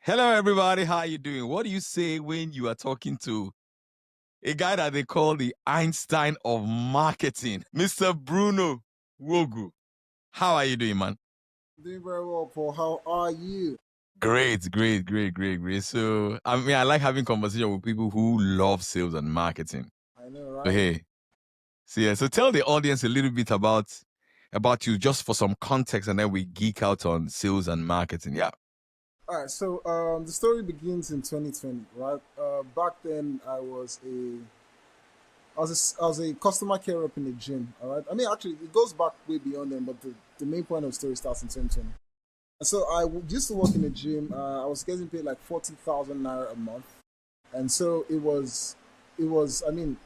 Hello, everybody. How you doing? What do you say when you are talking to a guy that they call the Einstein of Marketing, Mr. Bruno Nwogu? How are you doing, man? Doing very well, Paul. How are you? Great. So, I like having conversation with people who love sales and marketing. I know, So, right? hey, so tell the audience a little bit about you, just for some context, and then we geek out on sales and marketing. Yeah. All right. So, the story begins in 2020, right? Back then, I was a customer care rep in a gym. All right. I mean, actually, it goes back way beyond then, but the main point of the story starts in 2020. And so, used to work in a gym. I was getting paid like 40,000 naira a month, and so it was. I mean,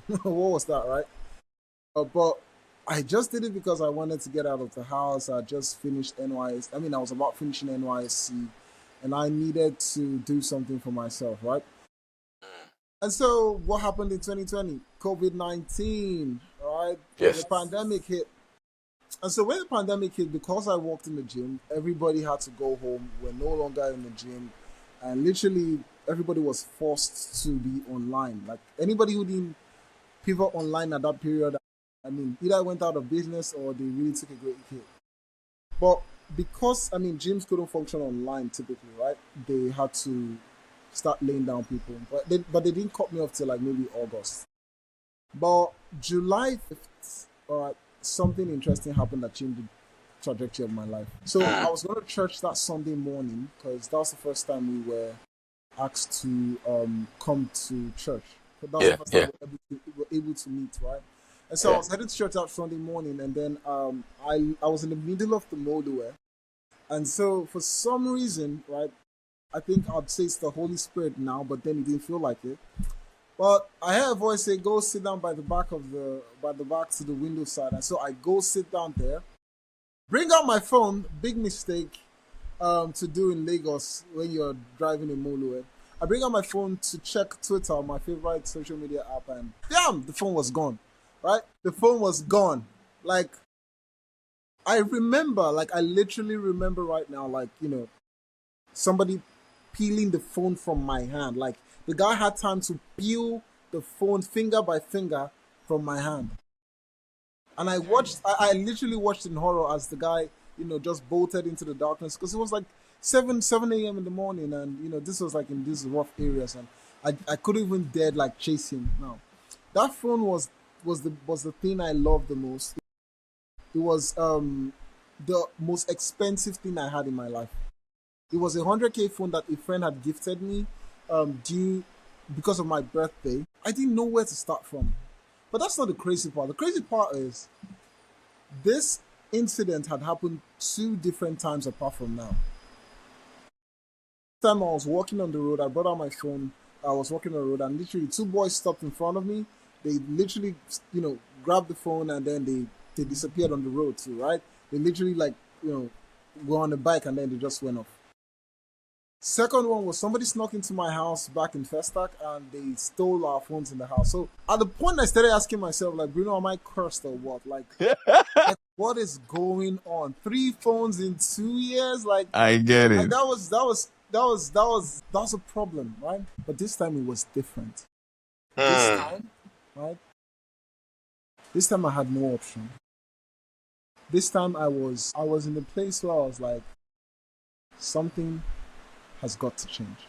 what was that, right? But I just did it because I wanted to get out of the house. I just finished NYS. I mean, I was about finishing NYSC, and I needed to do something for myself, right? And so, what happened in 2020? COVID-19, right? The Yes. pandemic hit. And so, when the pandemic hit, because I worked in the gym, everybody had to go home. We're no longer in the gym. And literally, everybody was forced to be online. Like, anybody who didn't pivot online at that period, I mean, either went out of business or they really took a great hit. But because, I mean, gyms couldn't function online typically, right? They had to start laying down people. But they didn't cut me off till like maybe August. But July 5th, something interesting happened that changed the trajectory of my life. So I was going to church that Sunday morning because that was the first time we were asked to come to church. But that was the first time we were able to meet, right? And so I was headed to church that Sunday morning, and then I was in the middle of the motorway, and so for some reason, right, I think I'd say it's the Holy Spirit now, but then it didn't feel like it. But I heard a voice say, "Go sit down by the back to the window side," and so I go sit down there, bring out my phone. Big mistake to do in Lagos when you're driving a motorway. I bring out my phone to check Twitter, my favorite social media app, and damn, the phone was gone. Right? The phone was gone. Like, I remember, like, I literally remember right now, like, somebody peeling the phone from my hand. Like, the guy had time to peel the phone finger by finger from my hand. And I literally watched in horror as the guy, just bolted into the darkness because it was like 7 a.m. in the morning, and this was like in these rough areas, and I couldn't even dare like chase him. Now, that phone was the thing I loved the most. It was the most expensive thing I had in my life. It was a 100K phone that a friend had gifted me due because of my birthday. I didn't know where to start from. But that's not the crazy part. The crazy part is this incident had happened 2 different times apart from now. This time I was walking on the road, I brought out my phone, I was walking on the road, and literally 2 boys stopped in front of me. They literally, grabbed the phone and then they disappeared on the road too, right? They literally like, go on a bike and then they just went off. Second one was somebody snuck into my house back in Festac and they stole our phones in the house. So at the point I started asking myself, like, Bruno, am I cursed or what? Like what is going on? 3 phones in 2 years? Like, I get and it. that was a problem, right? But this time it was different. This time, right? This time I had no option. This time I was in a place where I was like, something has got to change.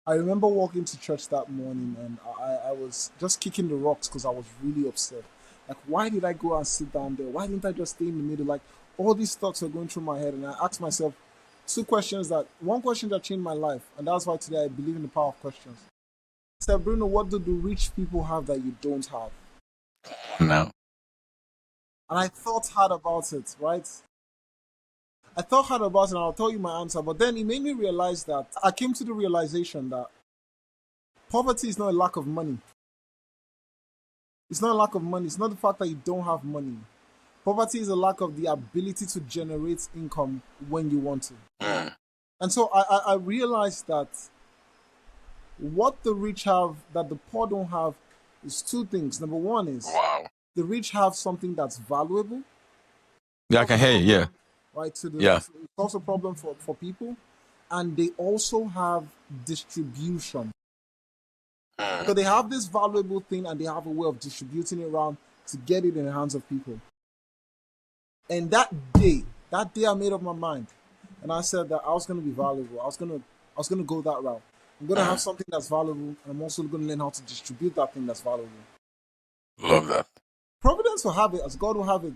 I remember walking to church that morning and I was just kicking the rocks because I was really upset. Like, why did I go and sit down there? Why didn't I just stay in the middle? Like, all these thoughts were going through my head, and I asked myself one question that changed my life, and that's why today I believe in the power of questions. I said, Bruno, what do the rich people have that you don't have? No. And I thought hard about it, right? I thought hard about it, and I'll tell you my answer. But then it made me realize that I came to the realization that poverty is not a lack of money. It's not a lack of money. It's not the fact that you don't have money. Poverty is a lack of the ability to generate income when you want to. And so I realized that what the rich have that the poor don't have is 2 things. Number one is the rich have something that's valuable. Yeah, I can hear you. Yeah. Right? Yeah. It's also a problem for people. and they also have distribution. So they have this valuable thing and they have a way of distributing it around to get it in the hands of people. And that day I made up my mind, and I said that I was going to be valuable. I was going to go that route. I'm going to have something that's valuable, and I'm also going to learn how to distribute that thing that's valuable. Love that. Providence will have it, as God will have it.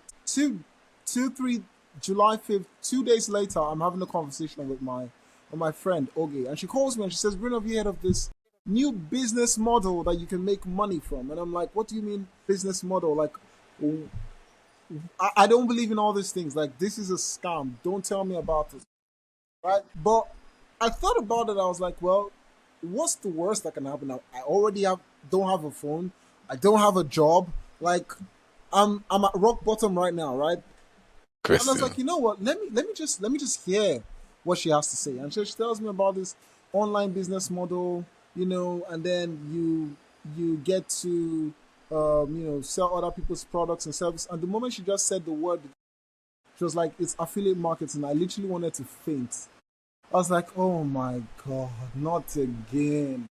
July 5th, 2 days later, I'm having a conversation with my friend Oge, and she calls me and she says, "Bruno, have you heard of this new business model that you can make money from?" And I'm like, "What do you mean business model? Like, I don't believe in all these things. Like, this is a scam. Don't tell me about it." Right? But I thought about it. I was like, well, what's the worst that can happen? I already don't have a phone. I don't have a job. Like, I'm at rock bottom right now, right? Christian. And I was like, you know what? Let me just hear what she has to say. And so she tells me about this online business model, and then you get to sell other people's products and services. And the moment she just said the word, she was like, "It's affiliate marketing." I literally wanted to faint. I was like, "Oh my God, not again."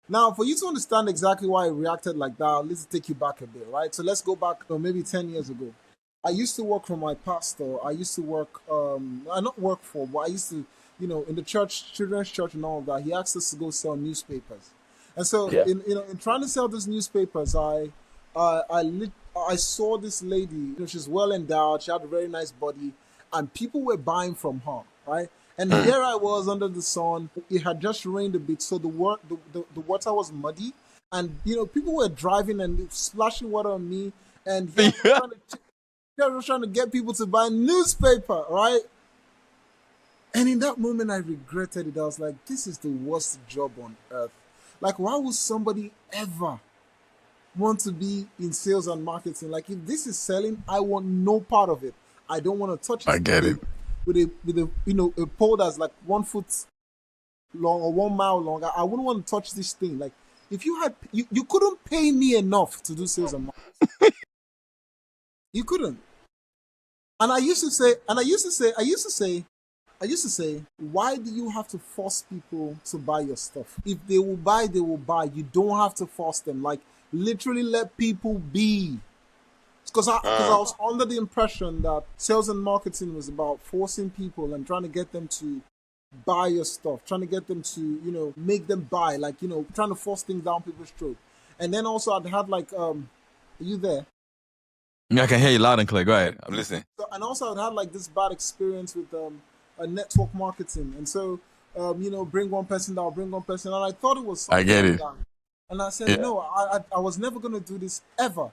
Now, for you to understand exactly why I reacted like that, let's take you back a bit, right? So let's go back maybe 10 years ago. I used to work for my pastor. I used to work, I not work for, but I used to, in the church, children's church and all of that. He asked us to go sell newspapers. And so, in trying to sell those newspapers, I saw this lady, she's well endowed. She had a very nice body, and people were buying from her, right? And here I was under the sun. It had just rained a bit, so the water was muddy, and people were driving and splashing water on me, and I was trying to get people to buy newspaper, right? And in that moment, I regretted it. I was like, this is the worst job on earth. Like, why would somebody ever want to be in sales and marketing? Like, if this is selling, I want no part of it. I don't want to touch it. I get it. With a pole that's like 1 foot long or 1 mile long. I wouldn't want to touch this thing. Like, if you had, you couldn't pay me enough to do sales and marketing. You couldn't. And I used to say, why do you have to force people to buy your stuff? If they will buy, they will buy. You don't have to force them. Like, literally let people be. Because I was under the impression that sales and marketing was about forcing people and trying to get them to buy your stuff, trying to get them to, make them buy, like, trying to force things down people's throat. And then also I'd had like, are you there? Yeah, I can hear you loud and clear. Go ahead. I'm listening. So, and also I'd had like this bad experience with a network marketing. And so, bring one person down, bring one person. And I thought it was something I get like it. that. And I said, no, I was never going to do this ever.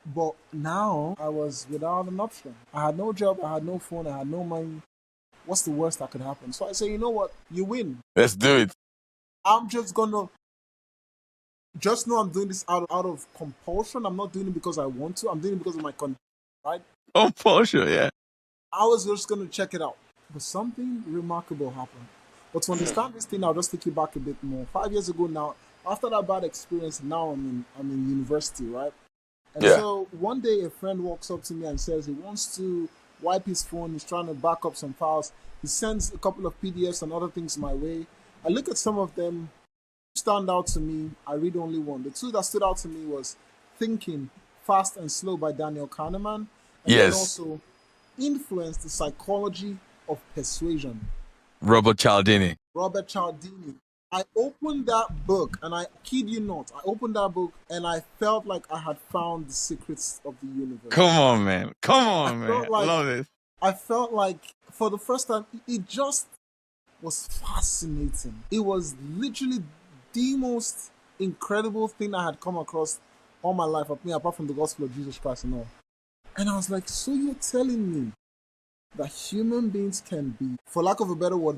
But now I was without an option. I had no job, I had no phone, I had no money. What's the worst that could happen? So I say, you know what? You win. Let's do it. I'm just gonna know I'm doing this out of compulsion. I'm not doing it because I want to. I'm doing it because of my condition, right? Compulsion, yeah. I was just gonna check it out. But something remarkable happened. But to understand this thing, I'll just take you back a bit more. 5 years ago now, after that bad experience, now I'm in university, right? And so one day a friend walks up to me and says he wants to wipe his phone. He's trying to back up some files. He sends a couple of PDFs and other things my way. I look at some of them, stand out to me. I read only one. The two that stood out to me was Thinking Fast and Slow by Daniel Kahneman. And then also Influence, the Psychology of Persuasion. Robert Cialdini. I opened that book, and I kid you not, I opened that book and I felt like I had found the secrets of the universe. Come on, man. Love it. I felt like for the first time, it just was fascinating. It was literally the most incredible thing I had come across all my life, apart from the gospel of Jesus Christ and all. And I was like, so you're telling me that human beings can be, for lack of a better word,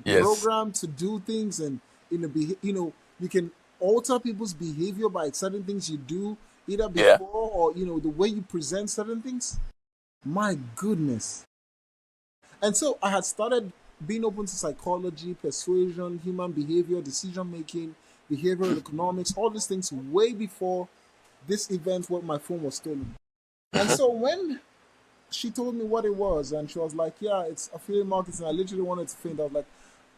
programmed to do things, and you can alter people's behavior by certain things you do either before or the way you present certain things. My goodness. And so I had started being open to psychology, persuasion, human behavior, decision making, behavioral economics, all these things way before this event where my phone was stolen. And so when she told me what it was, and she was like, "Yeah, it's affiliate marketing." I literally wanted to faint. I was like,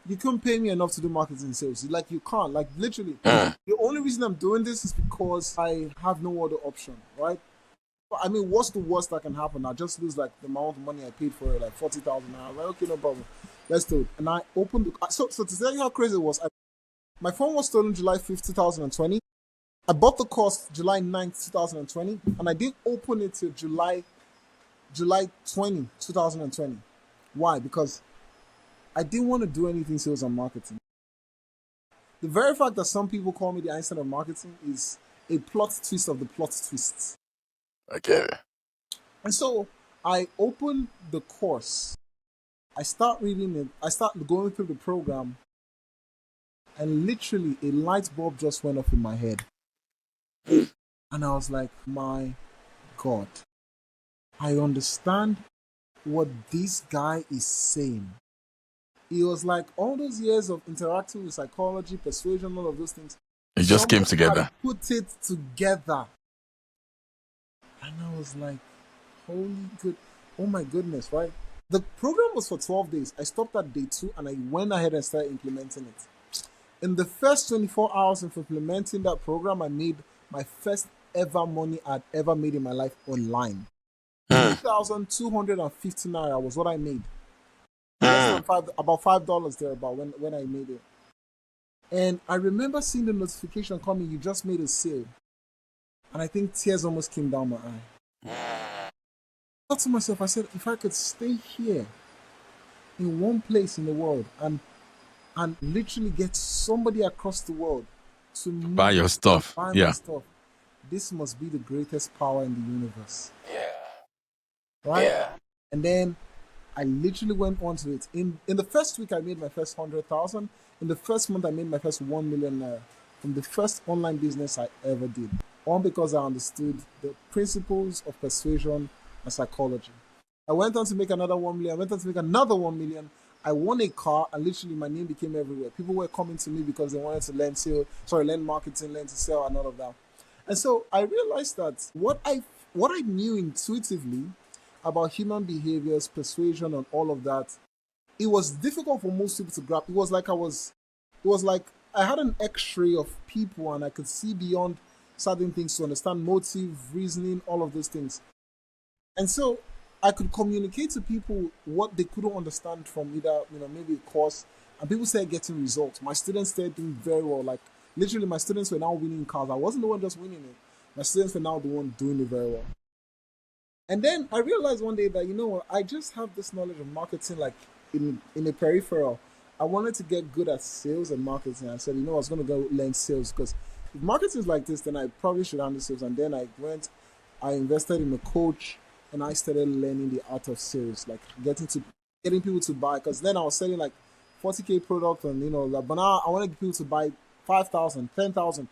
"You couldn't pay me enough to do marketing sales. Like, you can't. Like, literally, the only reason I'm doing this is because I have no other option, right? I mean, what's the worst that can happen? I just lose like the amount of money I paid for it, like 40,000. I'm like, okay, no problem. Let's do it." And I opened. So to tell you how crazy it was, my phone was stolen July 5th, 2020. I bought the course July 9th, 2020, and I didn't open it till July 20, 2020. Why? Because I didn't want to do anything sales and marketing. The very fact that some people call me the Einstein of marketing is a plot twist of the plot twists. Okay. And so I open the course. I start reading it. I start going through the program, and literally a light bulb just went off in my head. And I was like, my God, I understand what this guy is saying. It was like all those years of interacting with psychology, persuasion, all of those things. It just came Somebody together. had put it together. And I was like, holy good, oh my goodness, right? The program was for 12 days. I stopped at day 2 and I went ahead and started implementing it. In the first 24 hours of implementing that program, I made my first ever money I'd ever made in my life online. 2,250 naira was what I made. Less than about $5 there about when I made it. And I remember seeing the notification coming, you just made a sale. And I think tears almost came down my eye. I thought to myself, I said, if I could stay here in one place in the world and literally get somebody across the world to Buy your stuff. buy Yeah. my stuff, this must be the greatest power in the universe. Yeah. Right? Yeah. And then I literally went on to it. In the first week, I made my first 100,000. In the first month, I made my first 1 million naira from the first online business I ever did. All because I understood the principles of persuasion and psychology. I went on to make another 1 million. I went on to make another 1 million. I won a car, and literally my name became everywhere. People were coming to me because they wanted to learn marketing, learn to sell, and all of that. And so I realized that what I knew intuitively about human behaviors, persuasion, and all of that, it was difficult for most people to grasp. It was like I had an X-ray of people, and I could see beyond certain things to understand motive, reasoning, all of those things. And so I could communicate to people what they couldn't understand from either, maybe a course, and people started getting results. My students started doing very well. Like literally, my students were now winning cars. I wasn't the one just winning it. My students were now the one doing it very well. And then I realized one day that, I just have this knowledge of marketing like in a peripheral. I wanted to get good at sales and marketing. I said, I was going to go learn sales because if marketing is like this, then I probably should handle sales. And then I invested in a coach, and I started learning the art of sales, like getting people to buy. Because then I was selling like 40K product, and but now I wanted people to buy 5,000, 10,000,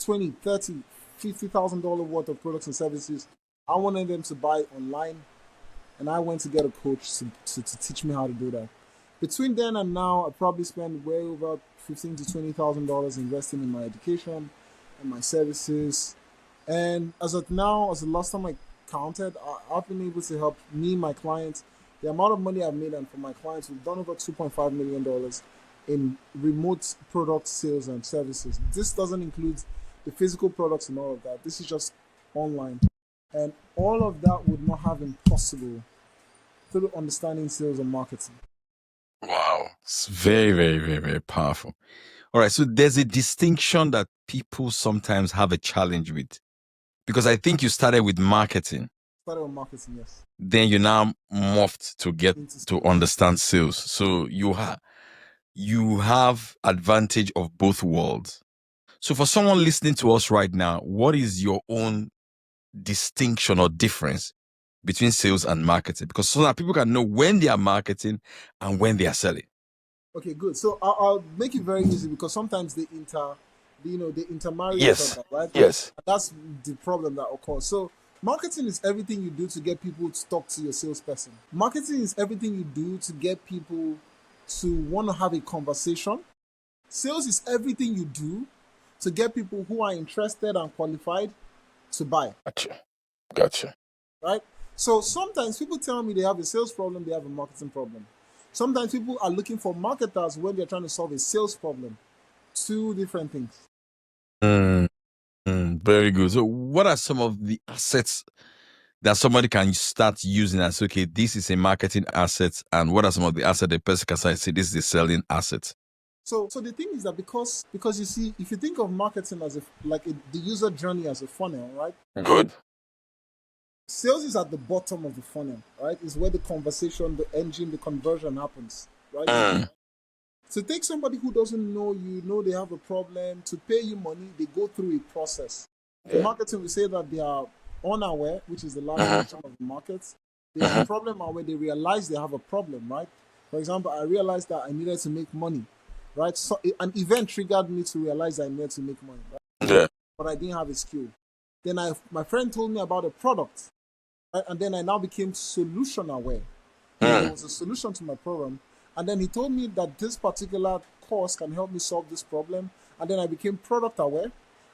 20, 30, $50,000 worth of products and services. I wanted them to buy online, and I went to get a coach to teach me how to do that. Between then and now, I probably spent way over $15,000 to $20,000 investing in my education and my services. And as of now, as the last time I counted, I've been able to help me, my clients, the amount of money I've made, and for my clients, we've done over $2.5 million in remote product sales and services. This doesn't include the physical products and all of that. This is just online. And all of that would not have been possible through understanding sales and marketing. Wow. It's very, very, very, very powerful. All right. So there's a distinction that people sometimes have a challenge with. Because I think you started with marketing. Started with marketing, yes. Then you now morphed to get Into to sales. understand sales. So you have advantage of both worlds. So for someone listening to us right now, what is your own distinction or difference between sales and marketing? Because so that people can know when they are marketing and when they are selling. Okay, good. So I'll make it very easy because sometimes they intermarry Yes. each other, right? Yes. That's the problem that occurs. So marketing is everything you do to get people to talk to your salesperson. Marketing is everything you do to get people to want to have a conversation. Sales is everything you do to get people who are interested and qualified to buy. Gotcha. Right? So sometimes people tell me they have a sales problem, they have a marketing problem. Sometimes people are looking for marketers when they're trying to solve a sales problem. Two different things. Very good. So, what are some of the assets that somebody can start using as, okay, this is a marketing asset, and what are some of the assets the person can say this is a selling asset? So the thing is that because you see, if you think of marketing as the user journey as a funnel, right? Good. Sales is at the bottom of the funnel, right? Is where the conversation, the engine, the conversion happens, right? So take somebody who doesn't know you, know they have a problem, to pay you money, they go through a process. In marketing, we say that they are unaware, which is the large portion of the market. They are problem aware, they realize they have a problem, right? For example, I realized that I needed to make money, right? So an event triggered me to realize I needed to make money, right? Yeah. But I didn't have a skill. Then my friend told me about a product, right? And then I now became solution aware. There was a solution to my problem. And then he told me that this particular course can help me solve this problem. And then I became product aware.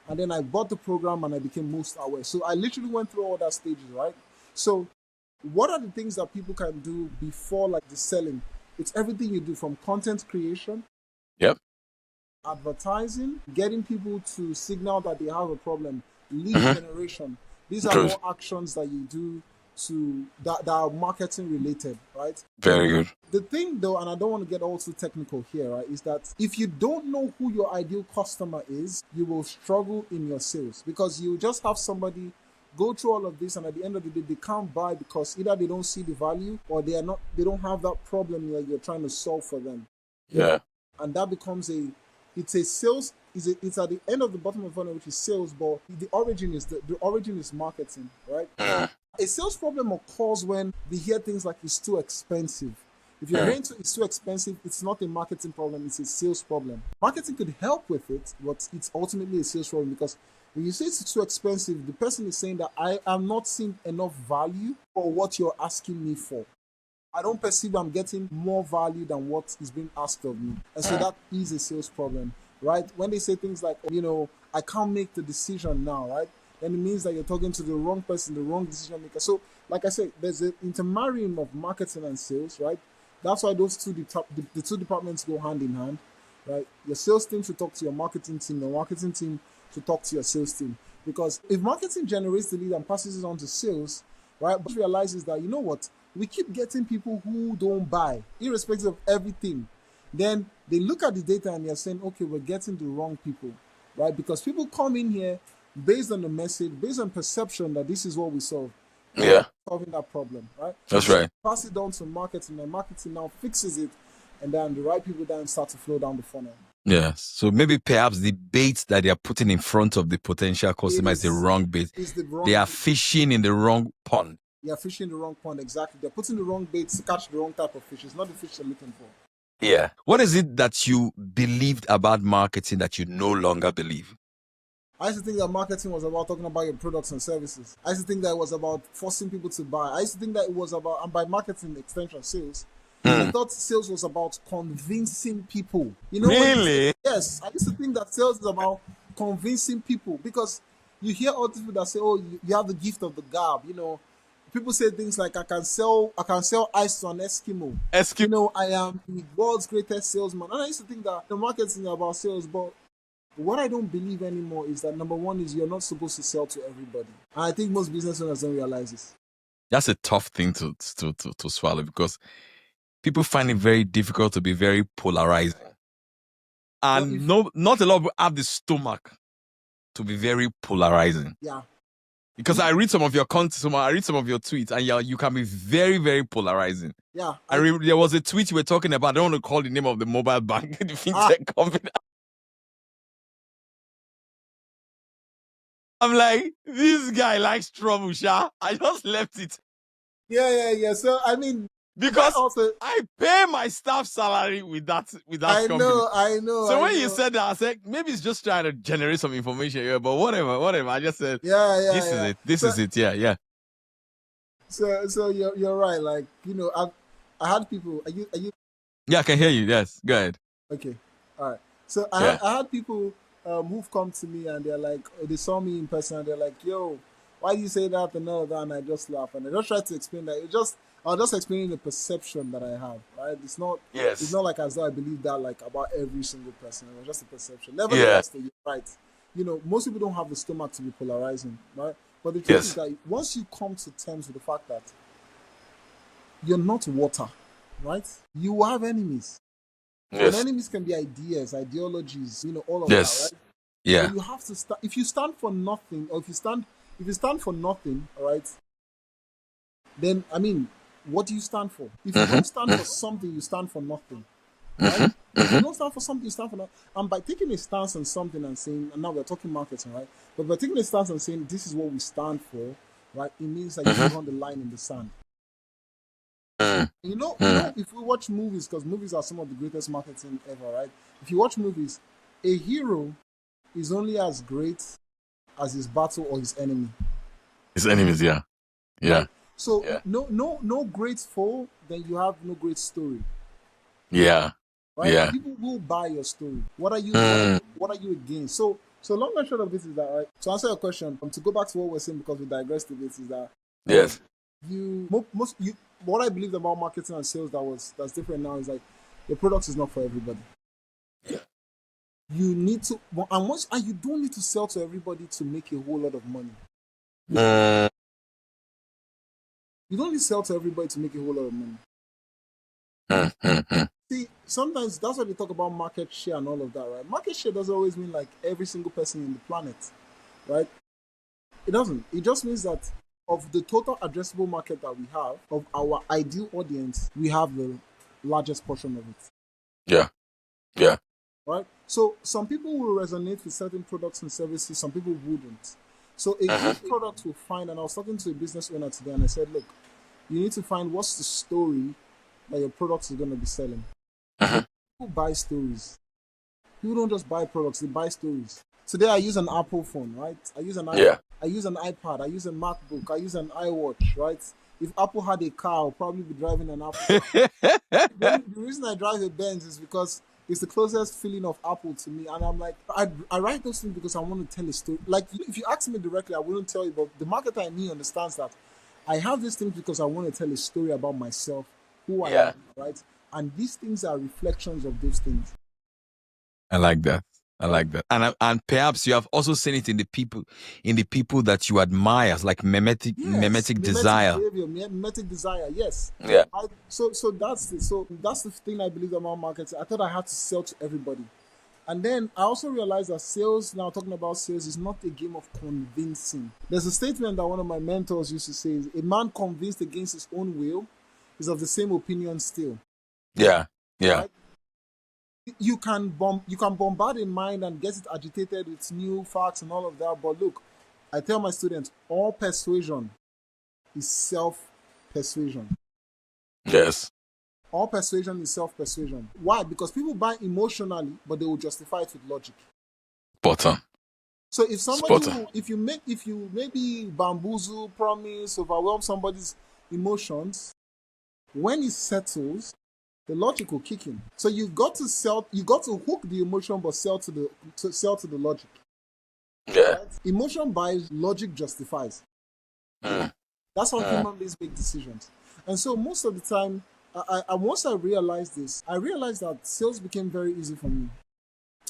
And then I bought the program and I became most aware. So I literally went through all that stages, right? So what are the things that people can do before like the selling? It's everything you do, from content creation, Yep. advertising, getting people to signal that they have a problem, lead generation. These are all actions that you do that are marketing related, right? Very good. The thing though, and I don't want to get all too technical here, right, is that if you don't know who your ideal customer is, you will struggle in your sales, because you just have somebody go through all of this, and at the end of the day they can't buy because either they don't see the value, or they don't have that problem that you're trying to solve for them. Yeah. And that becomes it's a sales, it's at the end of the bottom of the funnel, which is sales, but the origin is marketing, right? A sales problem occurs when they hear things like it's too expensive. If you're hearing it's too expensive, it's not a marketing problem, it's a sales problem. Marketing could help with it, but it's ultimately a sales problem, because when you say it's too expensive, the person is saying that I am not seeing enough value for what you're asking me for. I don't perceive I'm getting more value than what is being asked of me. And so that is a sales problem, right? When they say things like, I can't make the decision now, right? Then it means that you're talking to the wrong person, the wrong decision maker. So, like I said, there's an intermarrying of marketing and sales, right? That's why those the two departments go hand in hand, right? Your sales team should talk to your marketing team. Your marketing team should talk to your sales team. Because if marketing generates the lead and passes it on to sales, right, but realizes that, you know what, we keep getting people who don't buy, irrespective of everything. Then they look at the data and they're saying, okay, we're getting the wrong people, right? Because people come in here based on the message, based on perception that this is what we solve. Yeah. Solving that problem, right? That's right. Pass it down to marketing, and marketing now fixes it, and then the right people then start to flow down the funnel. Yes. So maybe perhaps the bait that they are putting in front of the potential customer is the wrong bait. They are fishing in the wrong pond. They are fishing the wrong pond, exactly. They're putting the wrong bait to catch the wrong type of fish. It's not the fish they're looking for. Yeah. What is it that you believed about marketing that you no longer believe? I used to think that marketing was about talking about your products and services. I used to think that it was about forcing people to buy. I used to think that it was about, and by marketing extension, sales. I thought sales was about convincing people. Really? Yes. I used to think that sales is about convincing people, because you hear all these people that say, oh, you have the gift of the gab, People say things like, I can sell ice to an Eskimo. I am the world's greatest salesman. And I used to think that the marketing is about sales, but what I don't believe anymore is that, number one, is you're not supposed to sell to everybody. And I think most business owners don't realize this. That's a tough thing to swallow, because people find it very difficult to be very polarizing. And not a lot of people have the stomach to be very polarizing. Yeah. Because I read some of your content, I read some of your tweets, and you can be very, very polarizing. Yeah. There was a tweet you were talking about. I don't want to call the name of the mobile bank, the fintech company. I'm like, this guy likes trouble, Sha. I just left it. Yeah. So, I mean, because I pay my staff salary with that company. I know. So when you said that, I said, maybe it's just trying to generate some information here, but whatever. I just said, This is it. Yeah. So you're right. Like, I had people. Are you? Yeah, I can hear you. Yes, go ahead. Okay, all right. So I had people who've come to me and they're like, they saw me in person and they're like, yo, why do you say that and all of that? And I just laugh and I just try to explain that. I was just explaining the perception that I have, right? It's Yes. not like as though I believe that like about every single person. It was just a perception. Yeah. Nevertheless, though, you're right. Most people don't have the stomach to be polarizing, right? But the truth is Yes. that once you come to terms with the fact that you're not water, right? You will have enemies. And Yes. enemies can be ideas, ideologies, all of that, Yes. right? But Yeah. you have to start. If you stand for nothing, or if you stand for nothing, all right, then I mean, what do you stand for? If you don't stand for something, you stand for nothing, right? If you don't stand for something, you stand for nothing. And by taking a stance on something and saying, and now we're talking marketing, right? But by taking a stance and saying this is what we stand for, right? It means that you draw the line in the sand. If we watch movies, because movies are some of the greatest marketing ever, right? If you watch movies, a hero is only as great as his battle or his enemy. His enemies, yeah. Yeah. Right? So Yeah. no great foe, then you have no great story. Yeah. Right? Yeah. People will buy your story. What are you against? So long and short of this is that, right? To answer your question, to go back to what we're saying because we digressed a bit, is that Yes. what I believed about marketing and sales that's different now is like your product is not for everybody. Yeah. You need to, and you don't need to sell to everybody to make a whole lot of money. You don't need to sell to everybody to make a whole lot of money. See, sometimes that's why they talk about market share and all of that, right? Market share doesn't always mean like every single person in the planet, right? It doesn't. It just means that of the total addressable market that we have, of our ideal audience, we have the largest portion of it. Yeah. Yeah. Right? So some people will resonate with certain products and services, some people wouldn't. So a good product will find, and I was talking to a business owner today and I said, look, you need to find what's the story that your product is going to be selling. People buy stories. People don't just buy products, they buy stories. Today I use an Apple phone, right? I use an iPhone. Yeah. I use an iPad, I use a MacBook, I use an iWatch, right? If Apple had a car, I'll probably be driving an Apple car. The reason I drive a Benz is because it's the closest feeling of Apple to me. And I'm like, I write those things because I want to tell a story. Like, if you ask me directly, I wouldn't tell you, but the marketer in me understands that I have these things because I want to tell a story about myself, who I am, right? And these things are reflections of those things. I like that. I like that. And perhaps you have also seen it in the people that you admire, like mimetic desire. Behavior, mimetic desire, yes. Yeah. So that's the thing I believe about marketing. I thought I had to sell to everybody. And then I also realized that sales, now talking about sales, is not a game of convincing. There's a statement that one of my mentors used to say, is, a man convinced against his own will is of the same opinion still. Yeah. Yeah. Right? You can bombard a mind and get it agitated with new facts and all of that. But look, I tell my students, all persuasion is self-persuasion. Yes. All persuasion is self-persuasion. Why? Because people buy emotionally, but they will justify it with logic. Bottom. So if somebody, if you maybe bamboozle, promise, overwhelm somebody's emotions, when it settles, the logic will kick in. So you got to hook the emotion, but sell to the logic. Yeah. Right? Emotion buys, logic justifies. That's how human beings make decisions. And so most of the time, once I realized this, I realized that sales became very easy for me.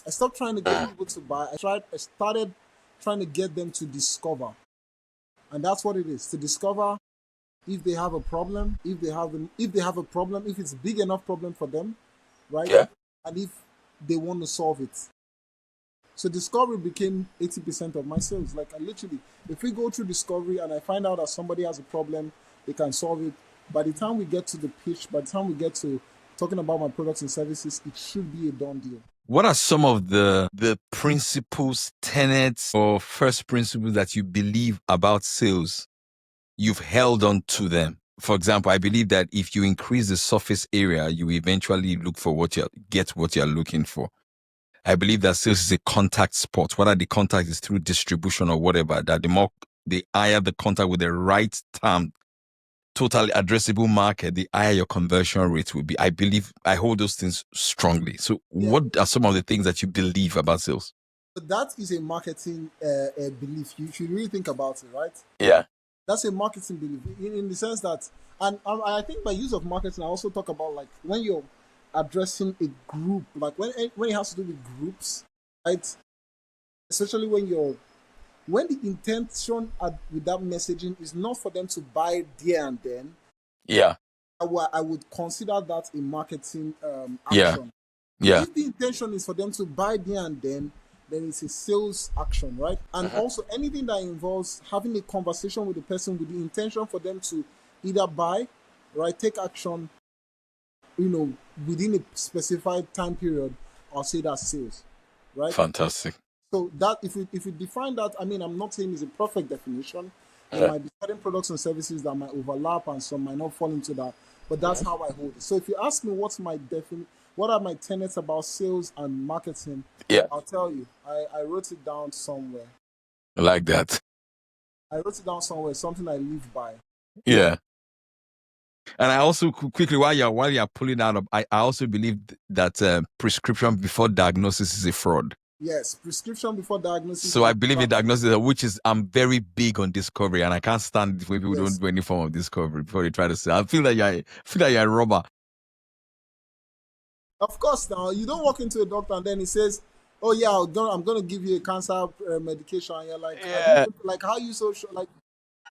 I stopped trying to get people to buy. I started trying to get them to discover. And that's what it is, to discover if they have a problem, if they have a problem, if it's big enough problem for them, right? Yeah. And if they want to solve it. So discovery became 80% of my sales. Like, I literally, if we go through discovery and I find out that somebody has a problem, they can solve it. By the time we get to the pitch, by the time we get to talking about my products and services, it should be a done deal. What are some of the principles, tenets, or first principles that you believe about sales? You've held on to them. For example, I believe that if you increase the surface area, you eventually look for get what you're looking for. I believe that sales is a contact sport. Whether the contact is through distribution or whatever, that the higher the contact with the right term, totally addressable market, the higher your conversion rate will be. I hold those things strongly. So what are some of the things that you believe about sales? But that is a marketing belief. You should really think about it, right? Yeah. That's a marketing belief in the sense that, and I think by use of marketing, I also talk about like when you're addressing a group, like when it has to do with groups, right? Especially when the intention with that messaging is not for them to buy there and then, Yeah. I would consider that a marketing Yeah. action. Yeah. If the intention is for them to buy there and then it's a sales action, right? And also anything that involves having a conversation with the person with the intention for them to either buy, right, take action, within a specified time period, I'll say that's sales, right? Fantastic. So that if we define that, I mean, I'm not saying it's a perfect definition. There Yeah. might be certain products and services that might overlap, and some might not fall into that. But that's how I hold it. So if you ask me what are my tenets about sales and marketing, Yeah. I'll tell you. I wrote it down somewhere. I like that. I wrote it down somewhere. Something I live by. Yeah. And I also quickly while you're pulling that up, I also believe that prescription before diagnosis is a fraud. Yes, prescription before diagnosis. So I believe in diagnosis, which is I'm very big on discovery, and I can't stand when people don't do any form of discovery before they try to say. I feel like you're a robber. Of course, now you don't walk into a doctor and then he says, "Oh yeah, I'm gonna give you a cancer medication," and you're like, Yeah. like how you so sure? Like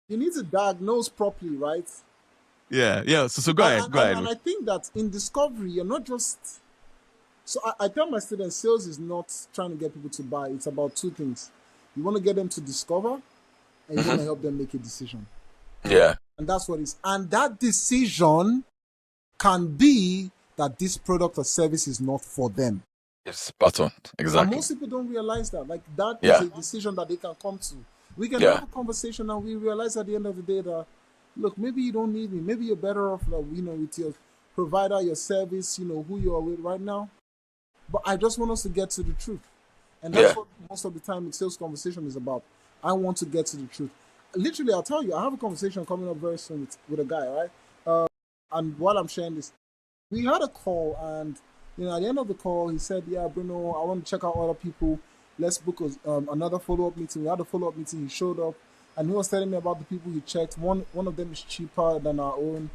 you need to diagnose properly, right? Yeah. So go ahead. Go ahead. And I think that in discovery, you're not just. So I tell my students, sales is not trying to get people to buy. It's about two things. You want to get them to discover, and you want to help them make a decision. Yeah. And that's what it is. And that decision can be that this product or service is not for them. It's spot on. Exactly. And most people don't realize that. Like that Yeah. is a decision that they can come to. We can Yeah. have a conversation and we realize at the end of the day that, look, maybe you don't need me. Maybe you're better off, with your provider, your service, who you are with right now. But I just want us to get to the truth. And that's what most of the time the sales conversation is about. I want to get to the truth. Literally, I'll tell you, I have a conversation coming up very soon with a guy, right? And while I'm sharing this, we had a call, and at the end of the call, he said, "Yeah, Bruno, I want to check out other people. Let's book another follow-up meeting." We had a follow-up meeting. He showed up, and he was telling me about the people he checked. One of them is cheaper than our own,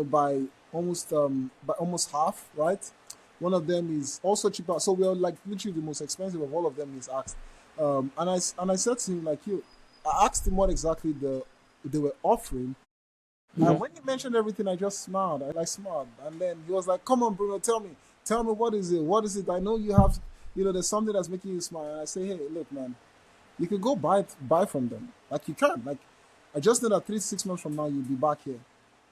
by almost half, right? One of them is also cheaper. So we are like literally the most expensive of all of them. He's asked, and I said to him like, I asked him what exactly they were offering. And when he mentioned everything, I just smiled. I smiled, and then he was like, "Come on, Bruno, tell me, what is it? What is it? I know you have, there's something that's making you smile." And I say, "Hey, look, man, you can go buy from them. Like you can. Like, I just know that 3 to 6 months from now you'll be back here,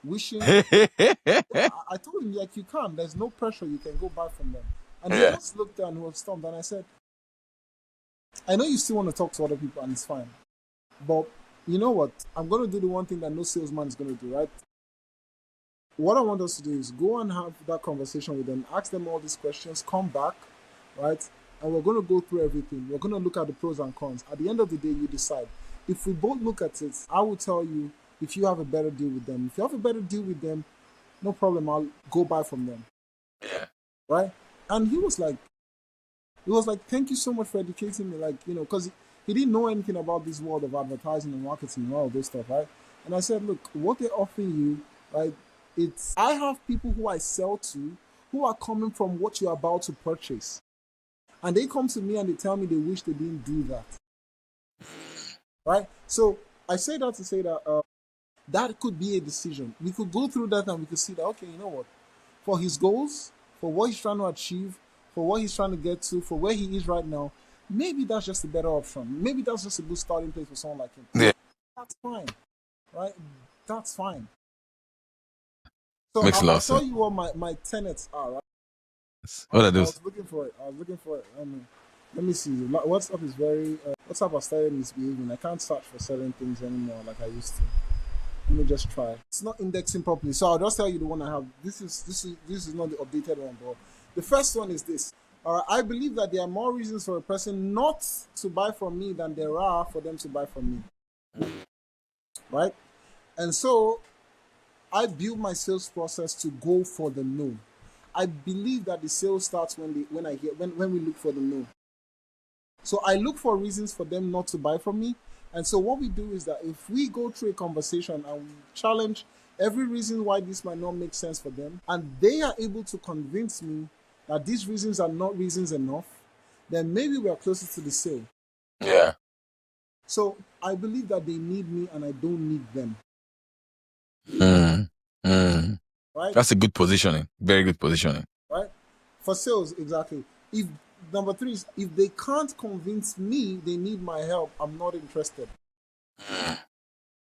wishing." I told him like you can. There's no pressure. You can go buy from them. And he just looked there and he was stumped. And I said, "I know you still want to talk to other people, and it's fine, but." You know what? I'm going to do the one thing that no salesman is going to do, right? What I want us to do is go and have that conversation with them, ask them all these questions, come back, right? And we're going to go through everything. We're going to look at the pros and cons. At the end of the day, you decide. If we both look at it, I will tell you if you have a better deal with them. If you have a better deal with them, no problem. I'll go buy from them. Yeah. Right? And he was like, "Thank you so much for educating me." Like, because he didn't know anything about this world of advertising and marketing and all this stuff, right? And I said, "Look, what they're offering you, right? I have people who I sell to who are coming from what you're about to purchase. And they come to me and they tell me they wish they didn't do that." Right? So I say that to say that that could be a decision. We could go through that and we could see that, okay, you know what? For his goals, for what he's trying to achieve, for what he's trying to get to, for where he is right now, maybe that's just a better option. Maybe that's just a good starting place for someone like him. Yeah. That's fine, right? That's fine. So Makes a lot I'll of tell sense. you what my tenets are, right? What are I those? was looking for it. Let me see. WhatsApp is very. WhatsApp has started misbehaving. I can't search for certain things anymore like I used to. Let me just try. It's not indexing properly, so I'll just tell you the one I have. This is not the updated one, but the first one is this. All right, I believe that there are more reasons for a person not to buy from me than there are for them to buy from me. Right? And so I build my sales process to go for the no. I believe that the sales starts when we look for the no. So I look for reasons for them not to buy from me. And so what we do is that if we go through a conversation and we challenge every reason why this might not make sense for them, and they are able to convince me that these reasons are not reasons enough, then maybe we are closer to the sale. Yeah. So I believe that they need me and I don't need them. Right? That's a good positioning. Very good positioning. Right? For sales, exactly. If number three is if they can't convince me they need my help, I'm not interested.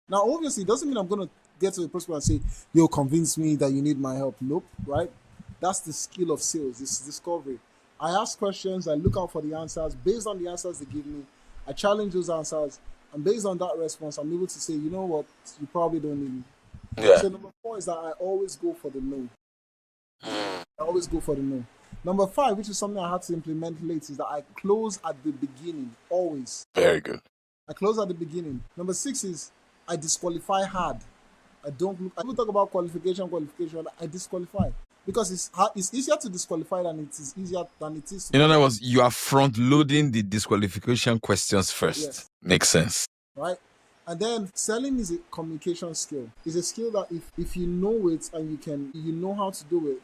Now, obviously, it doesn't mean I'm going to get to the person and say, yo, convince me that you need my help. Nope, right? That's the skill of sales, this discovery. I ask questions, I look out for the answers. Based on the answers they give me, I challenge those answers. And based on that response, I'm able to say, you know what, you probably don't need me. Yeah. So number 4 is that I always go for the no. I always go for the no. Number 5, which is something I had to implement late, is that I close at the beginning, always. Very good. I close at the beginning. Number 6 is I disqualify hard. I don't look. People talk about qualification. I disqualify because it's easier to disqualify than it is easier than it is. In other words, you are front loading the disqualification questions first. Yes. Makes sense. Right. And then selling is a communication skill. It's a skill that if you know it and you know how to do it,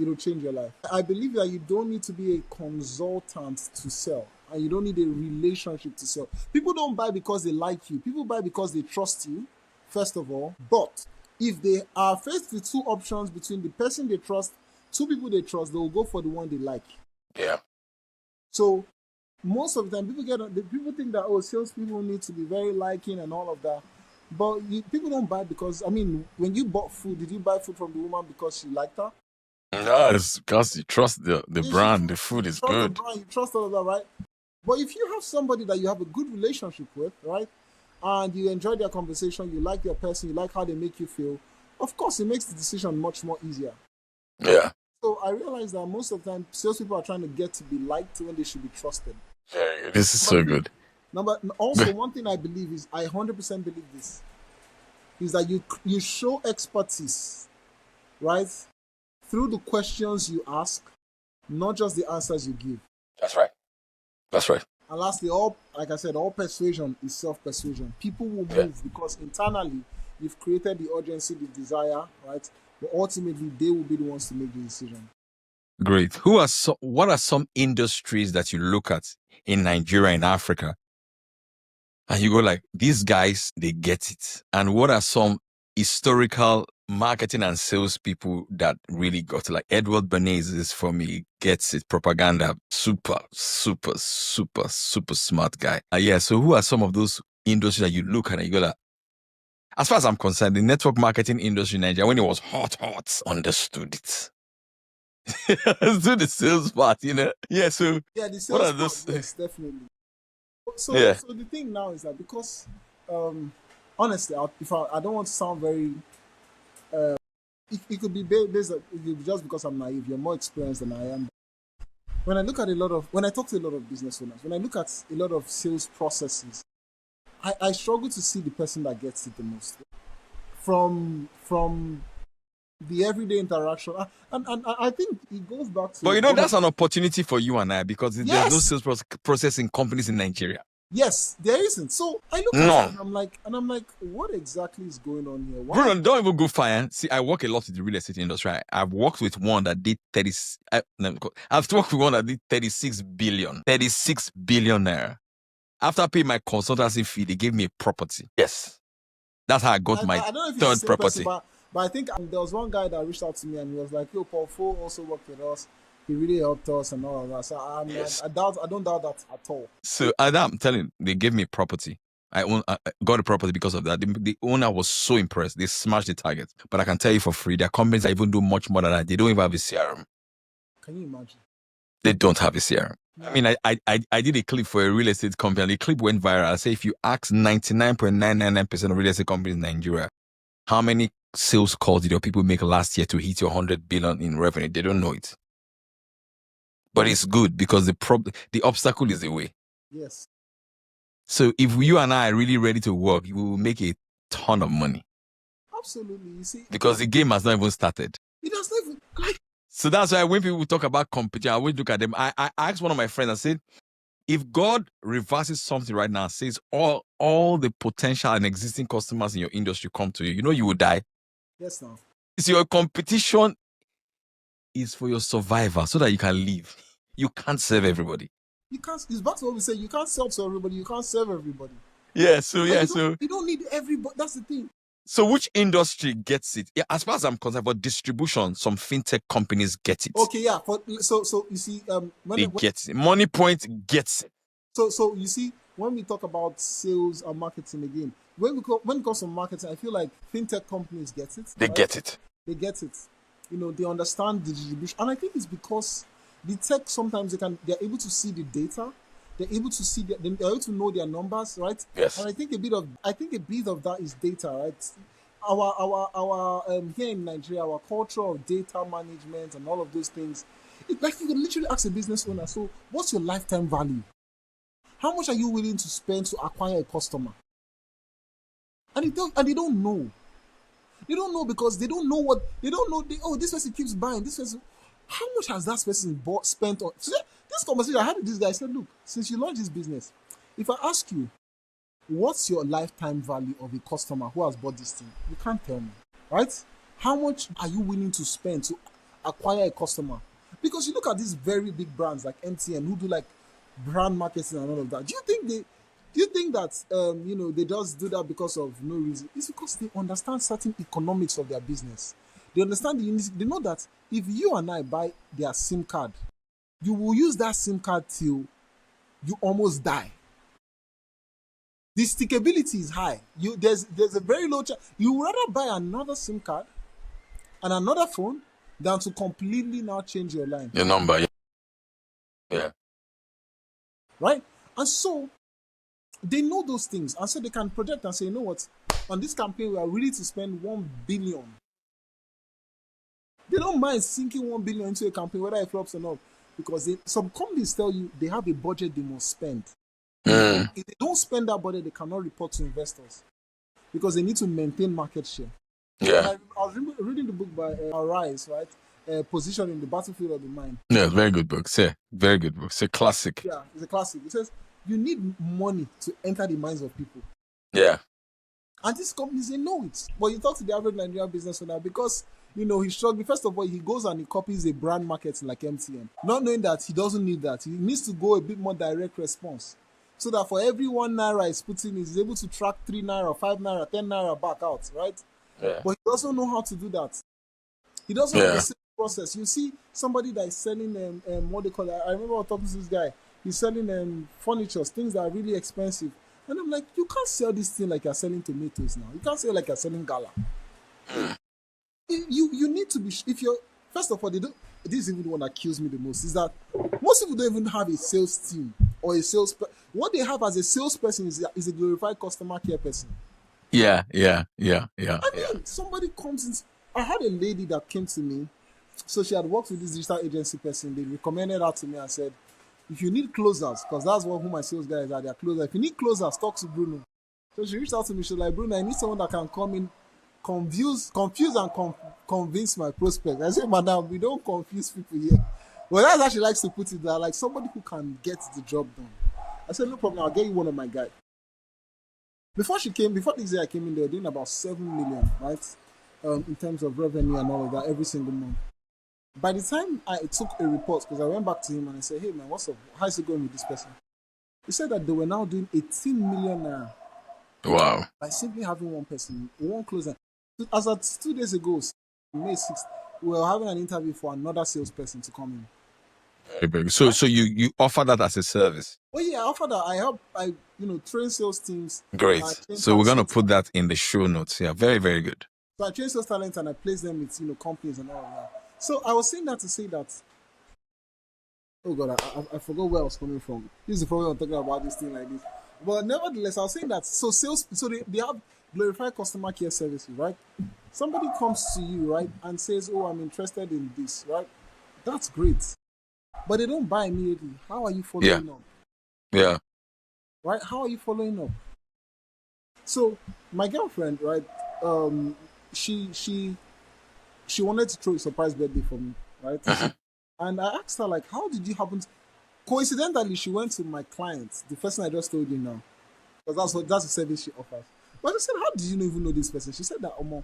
it'll change your life. I believe that you don't need to be a consultant to sell. And you don't need a relationship to sell. People don't buy because they like you. People buy because they trust you, first of all. But if they are faced with 2 options between the person they trust, 2 people they trust, they will go for the one they like. Yeah. So most of the time, people think that, salespeople need to be very liking and all of that. But people don't buy because, when you bought food, did you buy food from the woman because she liked her? No, it's because you trust the brand. The food is good. The brand, you trust all of that, right? But if you have somebody that you have a good relationship with, right, and you enjoy their conversation, you like their person, you like how they make you feel, of course, it makes the decision much more easier. Yeah. So I realize that most of the time, salespeople are trying to get to be liked when they should be trusted. Very good. This is so good. Also, one thing I believe is, I 100% believe this, is that you show expertise, right, through the questions you ask, not just the answers you give. That's right. That's right. And lastly, all persuasion is self-persuasion. People will move because internally you've created the urgency, the desire, right? But ultimately, they will be the ones to make the decision. Great. What are some industries that you look at in Nigeria and Africa, and you go like, these guys, they get it? And what are some historical marketing and sales people that really got it? Like Edward Bernays is, for me, gets it. Propaganda, super smart guy. So who are some of those industries that you look at and you go like, as far as I'm concerned, the network marketing industry in Nigeria, when it was hot, understood it. Let's do the sales part, Yeah, so the sales what are part, those? yes, definitely. So the thing now is that because, honestly, I don't want to sound very, it could be based just because I'm naive. You're more experienced than I am. When I talk to a lot of business owners, when I look at a lot of sales processes, I struggle to see the person that gets it the most. From the everyday interaction, and I think it goes back to. But that's an opportunity for you and I, because there's no sales process in companies in Nigeria. Yes, there isn't. So I look at it and I'm like, what exactly is going on here? Bruno, don't even go fire. See, I work a lot with the real estate industry. I've worked with one that did 30. I've worked with one that did 36 billion naira. After paying my consultancy fee, they gave me a property. Yes, that's how I got my third property. But I think there was one guy that reached out to me and he was like, "Yo, Paul Fo also worked with us. He really helped us and all of that." So I don't doubt that at all. So I'm telling you, they gave me property. I got a property because of that. The owner was so impressed. They smashed the target. But I can tell you for free, there are companies that even do much more than that. They don't even have a CRM. Can you imagine? They don't have a CRM. No. I did a clip for a real estate company, and the clip went viral. I say, if you ask 99.999% of real estate companies in Nigeria, how many sales calls did your people make last year to hit your 100 billion in revenue? They don't know it. But it's good because the obstacle is the way. Yes. So if you and I are really ready to work, we will make a ton of money. Absolutely. You see, because the game has not even started. It has not even. So that's why when people talk about competition, I always look at them. I asked one of my friends, I said, If God reverses something right now, says all the potential and existing customers in your industry come to you, you know you will die. Yes, now. So your competition is for your survival so that you can live. You can't serve everybody. You can't. It's back to what we say. You can't sell to everybody. You can't serve everybody. Yeah, so You don't need everybody. That's the thing. so which industry gets it? Yeah, as far as I'm concerned, for distribution, some fintech companies get it. Okay, yeah. So you see, They get it. Money Point gets it. so you see, when we talk about sales and marketing again, when it comes to marketing, I feel like fintech companies get it. They right? get it. They get it. You know, they understand the distribution, and I think it's because the tech sometimes they're able to see the data, they're able to see they're able to know their numbers, right? Yes. And I think a bit of that is data, right? Our here in Nigeria, our culture of data management and all of those things. It's like you can literally ask a business owner, so what's your lifetime value? How much are you willing to spend to acquire a customer? And they don't know. They don't know because they don't know what they don't know. This person keeps buying. This person, how much has that person spent on? So this conversation I had with this guy, I said, look, since you launched this business, if I ask you, what's your lifetime value of a customer who has bought this thing? You can't tell me, right? How much are you willing to spend to acquire a customer? Because you look at these very big brands like MTN who do like brand marketing and all of that. Do you think that they just do that because of no reason? It's because they understand certain economics of their business. They understand they know that if you and I buy their SIM card, you will use that SIM card till you almost die. The stickability is high. There's a very low chance. You would rather buy another SIM card and another phone than to completely now change your line. Your number, yeah. Right? And so they know those things, and so they can project and say, you know what, on this campaign we are ready to spend 1 billion. They don't mind sinking 1 billion into a campaign, whether it flops or not, because some companies tell you they have a budget they must spend. If they don't spend that budget, they cannot report to investors because they need to maintain market share. Yeah. I was reading the book by Arise, right? Position in the Battlefield of the Mind. Yeah, very good book. Very good book. It's a classic. Yeah, it's a classic. It says you need money to enter the minds of people. Yeah. And these companies, they know it. But you talk to the average Nigerian business owner because, he's struggling. First of all, he goes and he copies a brand marketing like MTN, not knowing that he doesn't need that. He needs to go a bit more direct response. So that for every 1 naira he's putting, he's able to track 3 naira, 5 naira, 10 naira back out, right? Yeah. But he doesn't know how to do that. He doesn't have the same process. You see somebody that is selling what they call it. I remember I was talking to this guy. He's selling furniture, things that are really expensive. And I'm like, you can't sell this thing like you're selling tomatoes now. You can't sell like you're selling gala. You need to be, if you're, first of all, this is even the one that kills me the most, is that most people don't even have a sales team or a sales, what they have as a salesperson is a glorified customer care person. Yeah. I mean, somebody comes in, I had a lady that came to me, so she had worked with this digital agency person, they recommended her to me and said, if you need closers, because that's who my sales guys are, they're closers. If you need closers, talk to Bruno. So she reached out to me, she was like, Bruno, I need someone that can come in, confuse and convince my prospect. I said, madam, we don't confuse people here. Well, that's how she likes to put it there, like somebody who can get the job done. I said, no problem, I'll get you one of my guys. Before this year I came in, they were doing about 7 million, right? In terms of revenue and all of that every single month. By the time I took a report, because I went back to him and I said, hey man, what's up? How's it going with this person? He said that they were now doing 18 million naira. Wow. By simply having one person, one closer. As of 2 days ago, May 6th, we were having an interview for another salesperson to come in. Very big. So you offer that as a service? Oh yeah, I offer that. I train sales teams. Great. So we're going to put that in the show notes. Yeah, very, very good. So I train sales talent and I place them with companies and all of that. So I was saying that to say that, oh God, I forgot where I was coming from. This is the problem I'm talking about this thing like this. But nevertheless, I was saying that, so they have glorified customer care services, right? Somebody comes to you, right, and says, oh, I'm interested in this, right? That's great. But they don't buy immediately. How are you following up? Yeah. Right? How are you following up? So my girlfriend, right, she wanted to throw a surprise birthday for me, right? And I asked her, like, how did you happen Coincidentally, she went to my client, the person I just told you now, because that's the service she offers. But I said, how did you even know this person? She said that and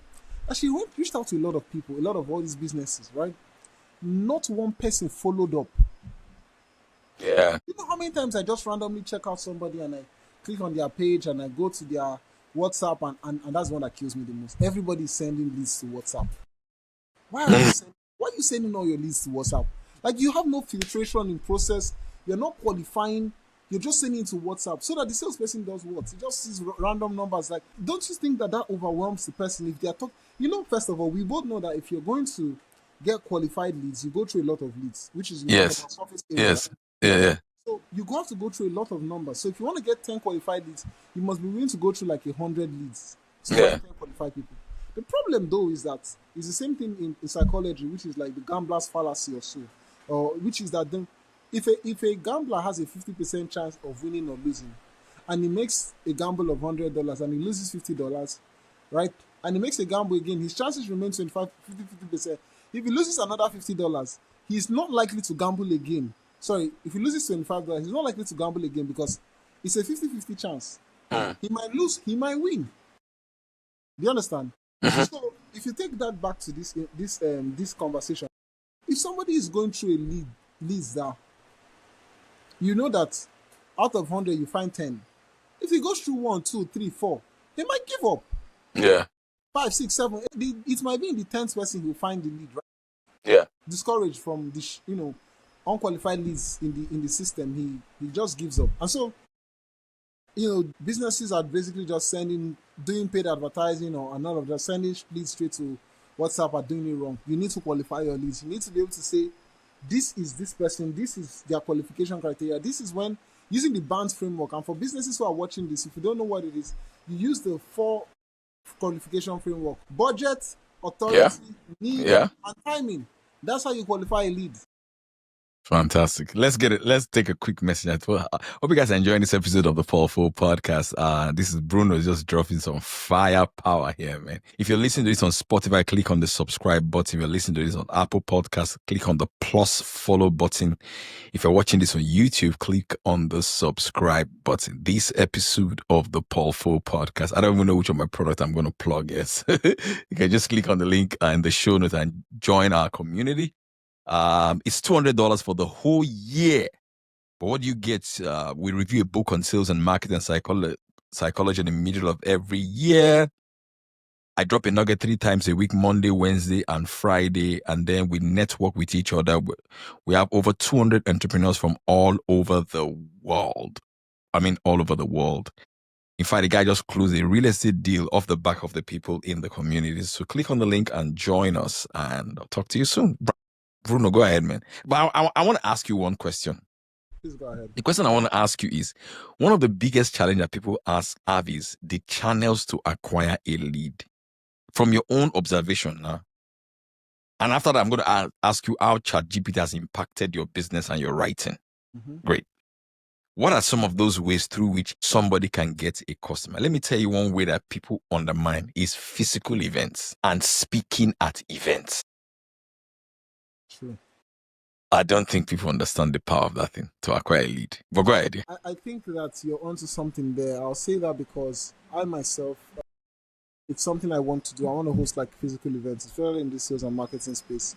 she reached out to a lot of people, a lot of all these businesses, right? Not one person followed up. Yeah. You know how many times I just randomly check out somebody and I click on their page and I go to their WhatsApp and that's the one that kills me the most. Everybody is sending leads to WhatsApp. Why are you sending all your leads to WhatsApp? Like you have no filtration in process, you're not qualifying, you're just sending it to WhatsApp so that the salesperson does what? He just sees random numbers. Like, don't you think that overwhelms the person if they are talking? You know, first of all, we both know that if you're going to get qualified leads, you go through a lot of leads, which is part of Yes. our surface area. Yes. Yeah. So you have to go through a lot of numbers. So if you want to get 10 qualified leads, you must be willing to go through like 100 leads to get 10 qualified people. The problem though is that it's the same thing in psychology, which is like the gambler's fallacy or so, or which is that then if a gambler has a 50% chance of winning or losing, and he makes a gamble of $100 and he loses $50, right? And he makes a gamble again, his chances remain 50%. If he loses another $50, he's not likely to gamble again. Sorry, if he loses $25, he's not likely to gamble again because it's a 50-50 chance. He might lose, he might win. Do you understand? So if you take that back to this conversation, if somebody is going through a leads that you know that out of 100 you find 10, if he goes through 1, 2, 3, 4, he might give up. Yeah. 5, 6, 7, it might be in the 10th person who find the lead, right? Yeah. Discouraged from the unqualified leads in the system, he just gives up. And so businesses are basically just doing paid advertising or none of just sending leads straight to WhatsApp are doing it wrong. You need to qualify your leads. You need to be able to say, this is this person, this is their qualification criteria. This is when using the BANT framework. And for businesses who are watching this, if you don't know what it is, you use the 4 qualification framework: budget, authority, need, and timing. That's how you qualify a lead. Fantastic. Let's take a quick message. I hope you guys are enjoying this episode of the Powerful Podcast. This is Bruno just dropping some firepower here, man. If you're listening to this on Spotify, click on the subscribe button. If you're listening to this on Apple Podcasts, click on the plus follow button. If you're watching this on YouTube, click on the subscribe button. This episode of the Powerful Podcast, I don't even know which of my product I'm going to plug. Yes. You can just click on the link in the show notes and join our community. It's $200 for the whole year. But what do you get? We review a book on sales and marketing and psychology in the middle of every year. I drop a nugget 3 times a week, Monday, Wednesday, and Friday. And then we network with each other. We have over 200 entrepreneurs from all over the world. All over the world. In fact, the guy just closed a real estate deal off the back of the people in the community. So click on the link and join us. And I'll talk to you soon. Bruno, go ahead, man. But I want to ask you one question. Please go ahead. The question I want to ask you is, one of the biggest challenges that people have is the channels to acquire a lead. From your own observation now. And after that, I'm going to ask you how ChatGPT has impacted your business and your writing. Great. What are some of those ways through which somebody can get a customer? Let me tell you one way that people undermine is physical events and speaking at events. True. I don't think people understand the power of that thing to acquire a lead. But go ahead. I think that you're onto something there. I'll say that because I myself, it's something I want to do. I want to host like physical events, especially in the sales and marketing space.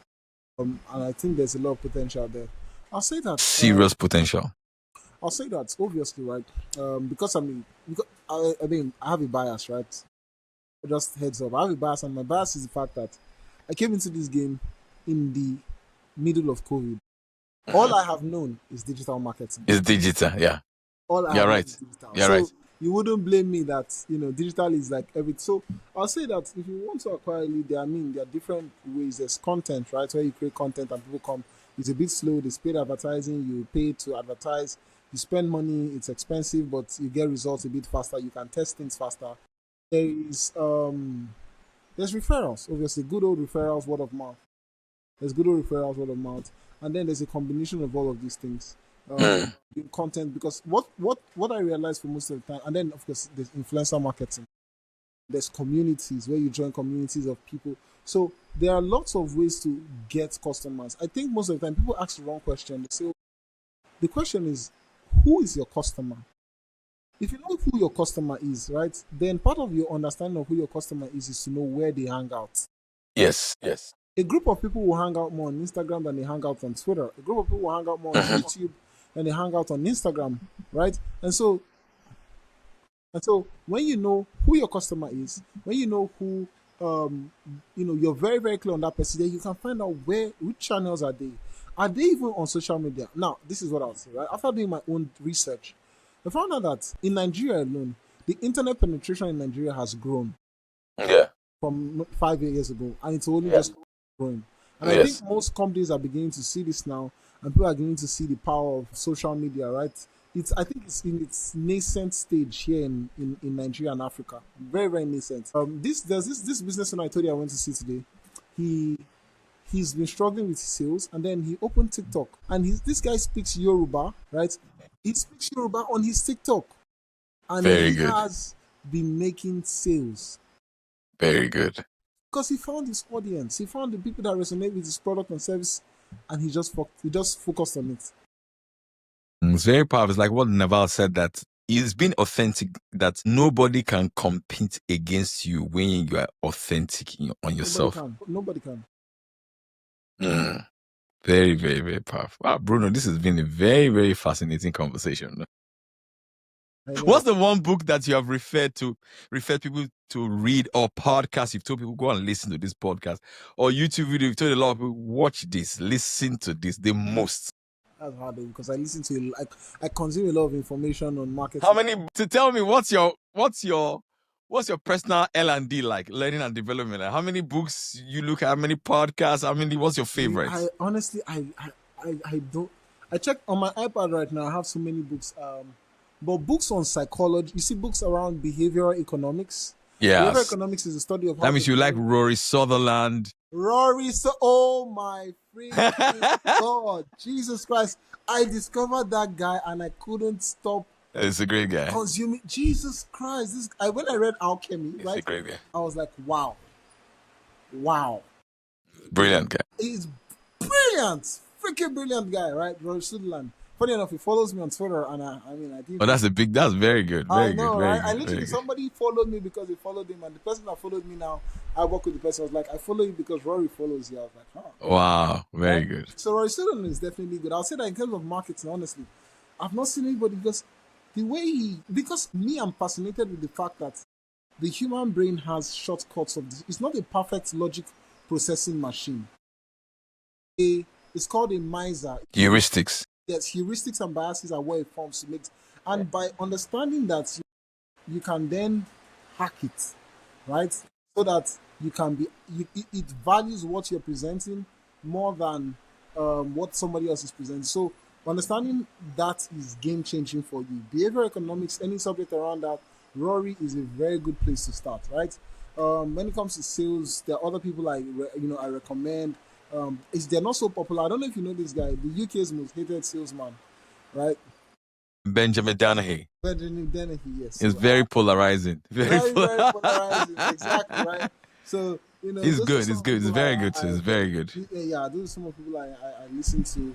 And I think there's a lot of potential there. I'll say that. Serious potential. I'll say that, obviously, right? Because I have a bias, right? Just heads up. I have a bias, and my bias is the fact that I came into this game in the middle of COVID. All I have known is digital marketing. It's digital, yeah. All I You're have right. known is digital. You're so right. You wouldn't blame me that digital is like everything. So I'll say that if you want to acquire a lead, there are different ways. There's content, right, where you create content and people come. It's a bit slow. There's paid advertising. You pay to advertise. You spend money. It's expensive, but you get results a bit faster. You can test things faster. There's referrals, obviously, good old referrals, word of mouth. There's good old referrals, word of mouth, and then there's a combination of all of these things. In content, because what I realized for most of the time, and then of course there's influencer marketing. There's communities where you join communities of people. So there are lots of ways to get customers. I think most of the time people ask the wrong question. They say, The question is, who is your customer? If you know who your customer is, right, then part of your understanding of who your customer is to know where they hang out. Yes, yes. A group of people will hang out more on Instagram than they hang out on Twitter. A group of people will hang out more on YouTube than they hang out on Instagram, right? And so when you know who your customer is, when you know who you're very, very clear on that person, then you can find out which channels are they. Are they even on social media? Now, this is what I'll say, right? After doing my own research, I found out that in Nigeria alone, the internet penetration in Nigeria has grown. Yeah. From 5 years ago, and it's only just growing. And I think most companies are beginning to see this now, and people are beginning to see the power of social media, right? I think it's in its nascent stage here in Nigeria and Africa. Very, very nascent. There's this business owner I told you I went to see today. He's been struggling with sales, and then he opened TikTok, and this guy speaks Yoruba, right? He speaks Yoruba on his TikTok, and Very he good. has been making sales. Very good. Because he found his audience, he found the people that resonate with his product and service, and he just focused on it. It's very powerful. It's like what Naval said, that he's been authentic, that nobody can compete against you when you are authentic on yourself. Nobody can. Very, very, very powerful. Wow, Bruno, this has been a very, very fascinating conversation. What's the one book that you have referred people to read, or podcast you've told people go and listen to this podcast, or YouTube video you've told a lot of people watch this, listen to this the most? That's hard because I listen to I consume a lot of information on marketing. How many? To tell me what's your personal L&D like, learning and development? Like, how many books you look at? How many podcasts? What's your favorite? I honestly don't. I check on my iPad right now. I have so many books. But books on psychology, you see books around behavioral economics. Yeah. Behavioral economics is the study of how. That means you like Rory Sutherland. Oh my freaking God. Jesus Christ. I discovered that guy and I couldn't stop. It's a great guy. Consuming. Jesus Christ. When I read Alchemy, It's right? a great guy. I was like, wow. Brilliant guy. He's brilliant. Freaking brilliant guy, right? Rory Sutherland. Funny enough, he follows me on Twitter, and I did. Oh, that's very good. Very good. Right? I literally, somebody followed me because they followed him, and the person that followed me now, I work with the person. I was like, I follow you because Rory follows you. I was like, oh. Wow, very good. So Rory Sutherland is definitely good. I'll say that in terms of marketing, honestly, I've not seen anybody because I'm fascinated with the fact that the human brain has shortcuts of this. It's not a perfect logic processing machine. It's called a miser. Heuristics. Yes, heuristics and biases are what it forms to make. And by understanding that, you can then hack it, right? So that you can be, it values what you're presenting more than what somebody else is presenting. So understanding that is game changing for you. Behavioral economics, any subject around that, Rory is a very good place to start, right? When it comes to sales, there are other people I recommend. They're not so popular. I don't know if you know this guy, the UK's most hated salesman, right? Benjamin Dennehy. Yes. It's very polarizing. Very polarizing. Exactly, right? So, it's good. It's good. It's very good too. It's very good. Yeah, those are some of the people I listen to.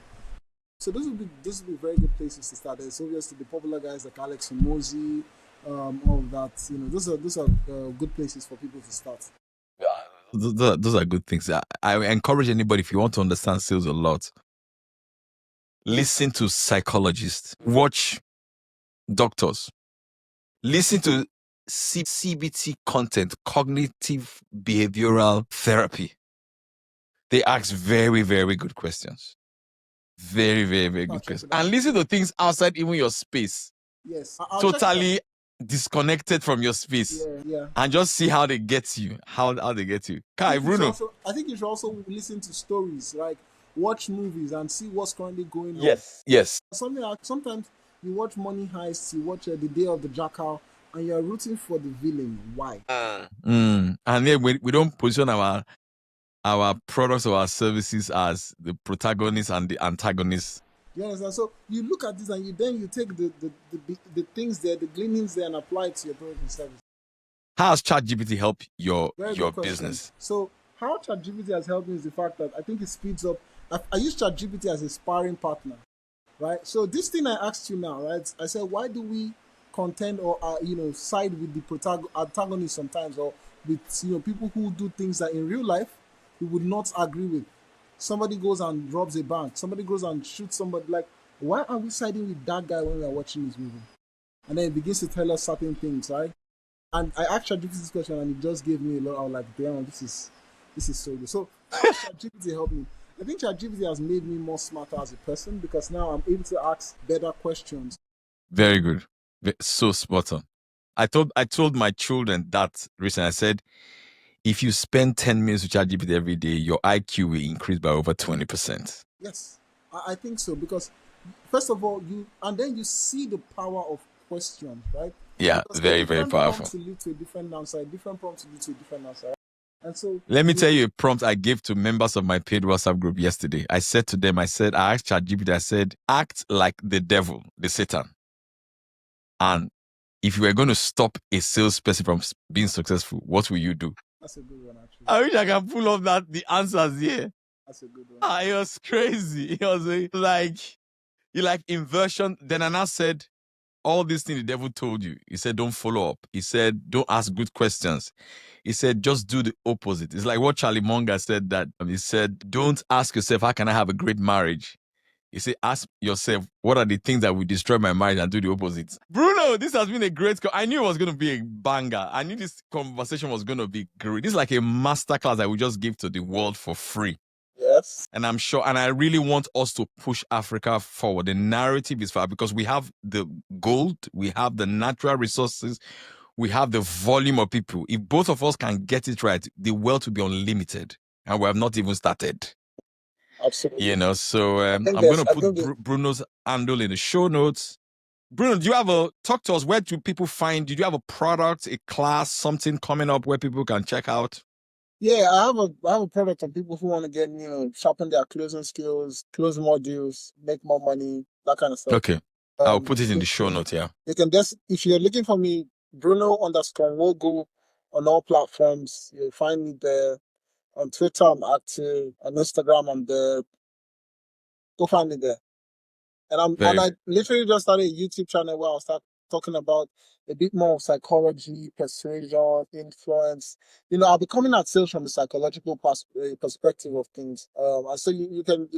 So those would be very good places to start. There's obviously the popular guys like Alex Hormozi, all of that. Those are good places for people to start. Those are good things. I encourage anybody, if you want to understand sales a lot, listen to psychologists, watch doctors, listen to CBT content, cognitive behavioral therapy. They ask very, very good questions. Very, very, very good questions. And listen to things outside even your space. Yes. Totally disconnected from your space. Yeah. And just see how they get you. How they get you. Kai, Bruno. I think you should also listen to stories, like watch movies and see what's currently going on. Yes. Sometimes you watch Money Heist, you watch The Day of the Jackal, and you're rooting for the villain. Why? And then we don't position our products or our services as the protagonist and the antagonist. You understand? So you look at this and you take the things there, the gleanings there, and apply it to your product and service. How has ChatGPT helped your business? So how ChatGPT has helped me is the fact that I think it speeds up. I use ChatGPT as a sparring partner, right? So this thing I asked you now, right? I said, why do we contend or side with the antagonist sometimes, or with people who do things that in real life we would not agree with? Somebody goes and robs a bank. Somebody goes and shoots somebody. Like, why are we siding with that guy when we are watching this movie? And then it begins to tell us certain things, right? And I asked ChatGPT this question, and it just gave me a lot. I was like, damn, this is so good. So how has ChatGPT helped me? I think ChatGPT has made me more smarter as a person because now I'm able to ask better questions. Very good. So spot on. I told my children that recently. I said, if you spend 10 minutes with ChatGPT every day, your IQ will increase by over 20%. Yes, I think so because first of all, you see the power of questions, right? Yeah, Because a very, very different powerful. prompt to lead to a different answer, a different prompt to lead to a different answer. Right? And so let me tell you a prompt I gave to members of my paid WhatsApp group yesterday. I said to them, I asked ChatGPT, I said, act like the devil, the Satan. And if you were going to stop a salesperson from being successful, what will you do? That's a good one, actually. I wish I can pull off the answers here. That's a good one. It was crazy. It was like inversion. Then I now said, all these things the devil told you. He said, don't follow up. He said, don't ask good questions. He said, just do the opposite. It's like what Charlie Munger said that he said, don't ask yourself, how can I have a great marriage? He said, ask yourself, what are the things that will destroy my marriage, and do the opposite. Bruno, this has been a great I knew it was going to be a banger. I knew this conversation was going to be great. This is like a masterclass I would just give to the world for free. Yes. And I'm sure, and I really want us to push Africa forward. The narrative is far because we have the gold, we have the natural resources, we have the volume of people. If both of us can get it right, the wealth will be unlimited. And we have not even started. Absolutely. So I'm going to put Bruno's handle in the show notes. Bruno, talk to us. Where do people find, did you have a product, a class, something coming up where people can check out? Yeah, I have a product for people who want to get, sharpen their closing skills, close more deals, make more money, that kind of stuff. Okay. I'll put it in the show notes, yeah. You can if you're looking for me, Bruno_Nwogu on all platforms. You'll find me there. On Twitter, I'm active. On Instagram, I'm there. Go find me there. And I literally just started a YouTube channel where I'll start talking about a bit more of psychology, persuasion, influence. I'll be coming at sales from the psychological perspective of things. And so you can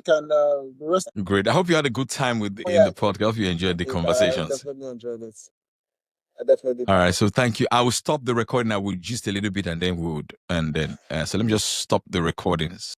rest. Great. I hope you had a good time in the podcast. I hope you enjoyed the conversations. I definitely enjoyed it. I definitely did. All right. So thank you. I will stop the recording. I will just a little bit and then so let me just stop the recordings.